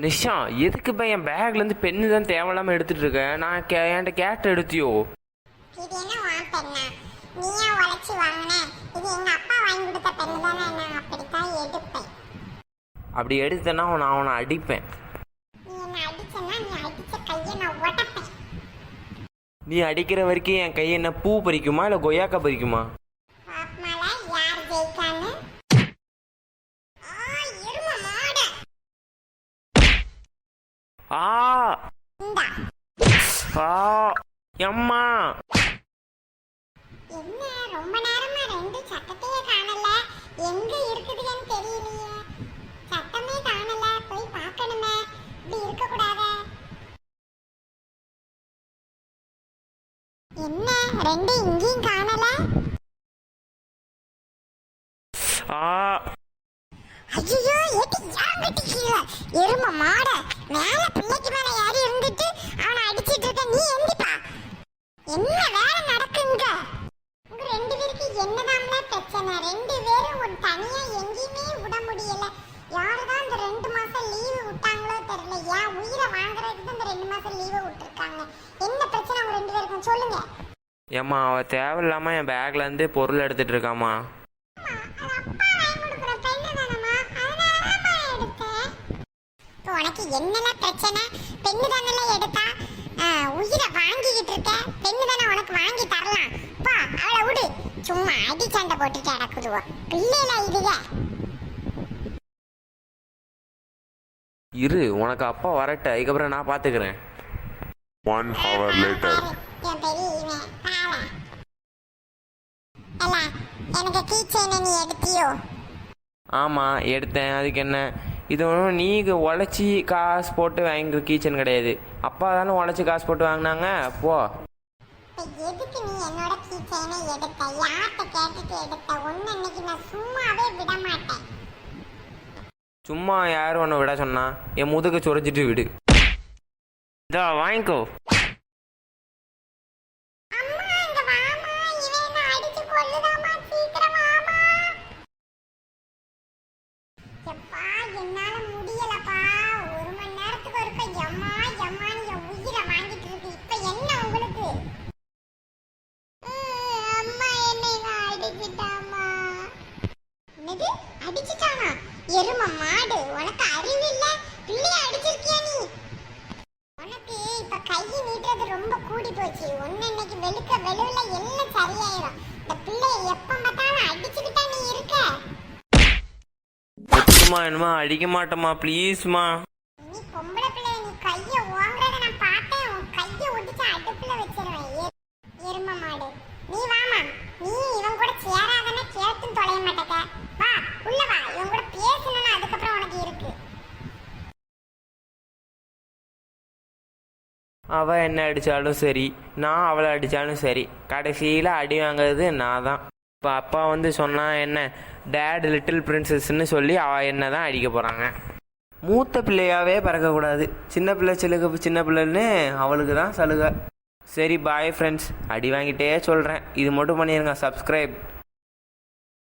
நிஷா, எதுக்கு இப்போ என் பேக்லேருந்து பெண்ணு தான் தேவையில்லாமல் எடுத்துகிட்டு இருக்கேன்? நான் என்கிட்ட கேட்ட எடுத்தியோ? இது என்ன வா பெண்ணா? நீயா உழைச்சி வாங்கின? இது எங்க அப்பா வாங்கி கொடுத்த பெண்ணு தானே, நான் அப்படித்தான் எடுப்பேன். அப்படி எடுத்தேன்னா நான் அவனை அடிப்பேன். நீ என்ன அடிச்சனா, நீ அடிச்ச கையை நான் உடைப்பேன். நீ அடிக்கிற வரைக்கும் என் கையை என்ன பூ பறிக்குமா இல்லை கொய்யாக்கா பறிக்குமா? பாப்மால யார் ஜெயிக்கான்னு? எருமை மாடு. ஆ இந்தா. ஆ எம்மா. என்ன ரொம்ப நேரமா ரெண்டு சட்டத்தையே காணல, எங்க இருக்குதுன்னு தெரியலையே. சட்டமே காணல, போய் பார்க்கணுமே. இப்படி இருக்க கூடாதே. என்ன ரெண்டு இங்கேயும் காணல? ஆ ஐயோ, ஏத்தி யாங்கிட்டு கீழே எருமை மாட மேல பிள்ளைக்கு மேல யாரும் இருந்துட்டு அவனை அடிச்சிட்டு இருக்க. நீ எந்திப்பா. என்ன வேலை நடக்குங்க? உங்க ரெண்டு பேருக்கு என்னதான்ல பிரச்சனை? ரெண்டு பேரும் ஒரு தனியா எங்கேயுமே விட முடியல. யாருதான் இந்த 2 மாசம் லீவு விட்டாங்களோ தெரியல. ஏன் உயிரை வாங்குறதுக்கு தான் இந்த 2 மாசம் லீவை விட்டுருக்காங்க. என்ன பிரச்சனை உங்க ரெண்டு பேருக்கும் சொல்லுங்க. ஏம்மா, அவள் தேவையில்லாமல் என் பேக்லேருந்து பொருள் எடுத்துகிட்டு இருக்காம்மா. உனக்கு என்னெல்லாம் பிரச்சனை? பெண்ணு தானே எடுத்தா, உயிரை வாங்கிக்கிட்டு இருக்க. பெண்ணு தானே உனக்கு வாங்கி தரலாம். பா அவளை விடு. சும்மா அடி சண்டை போட்டுட்டு அடக்குதுவோ பிள்ளைல இதுக. இரு, உனக்கு அப்பா வரட்ட, அதுக்கப்புறம் நான் பார்த்துக்கிறேன். 1 hour later. என் பெரிய இவன் பாவம். அல்ல, எனக்கு கீ செயினை நீ எடுத்தியோ? ஆமாம், எடுத்தேன். அதுக்கு என்ன? இது ஒன்றும் நீங்கள் உழைச்சி காசு போட்டு வாங்கிற கீச்சன் கிடையாது. அப்பா தானே உழைச்சி காசு போட்டு வாங்கினாங்க. போ. எதுக்கு நீ என்னோட கீ செயினை எடுத்த? யார்கிட்ட கேட்டுட்டு எடுத்த? ஒன்னு இன்னைக்கு நான் சும்மாவே விட மாட்டேன். சும்மா யாரும் ஒன்று விட சொன்னா? என் முதுகு சுரைச்சிட்டு விடு. இதா வாங்கிக்கோ. அம்மா இங்க வாமா, இவன் என்ன அடிச்சு கொல்லுதாமா, சீக்கிரம் வாமா. எப்பா என்னால முடியலப்பா. 1 மணி நேரத்துக்கு ஒருக்க எம்மா எம்மான்னு என் உயிரை வாங்கிட்டு இருக்கு. இப்ப என்ன உங்களுக்கு? அம்மா என்னை அடிச்சிட்டாமா. என்னது அடிச்சிட்டானா? எருமை மாடு, உனக்கு அறிவு இல்ல? பிள்ளைய அடிச்சிருக்கியா நீ? உனக்கு இப்ப கை நீட்டுறது ரொம்ப கூடி போச்சு. ஒன்னு இன்னைக்கு வெளுவுல எல்லாம் சரியாயிரும். இந்த பிள்ளைய எப்ப பார்த்தாலும் அடிச்சுக்கிட்டா நீ இருக்க. எப்படிமா என்னமா அடிக்க மாட்டோமா? ப்ளீஸ்மா. நீ பொம்பளை பிள்ளை, நீ கைய ஓங்குறத நான் பார்த்தேன். உன் கைய ஒடிச்சு அடுப்புல வச்சிருவேன். எருமை மாடு, நீ வாமா. நீ இவன் கூட சேராதன்னா கேட்டும் தொலைய மாட்டேக்க. வா உள்ள வா, இவன் கூட பேசணும்னா அதுக்கப்புறம் உனக்கு இருக்கு. அவள் என்ன அடித்தாலும் சரி, நான் அவளை அடித்தாலும் சரி, கடைசியில் அடி வாங்குறது நான் தான். இப்போ அப்பா வந்து சொன்னால் என்ன, டேட் லிட்டில் பிரின்சஸ்ன்னு சொல்லி அவள் என்ன தான் அடிக்க போகிறாங்க. மூத்த பிள்ளையாவே பிறக்கக்கூடாது. சின்ன பிள்ளை சின்ன பிள்ளைன்னு அவளுக்கு தான் சலுகை. சரி பாய் ஃப்ரெண்ட்ஸ், அடி வாங்கிட்டே சொல்கிறேன். இது மட்டும் பண்ணிடுங்க, சப்ஸ்கிரைப்.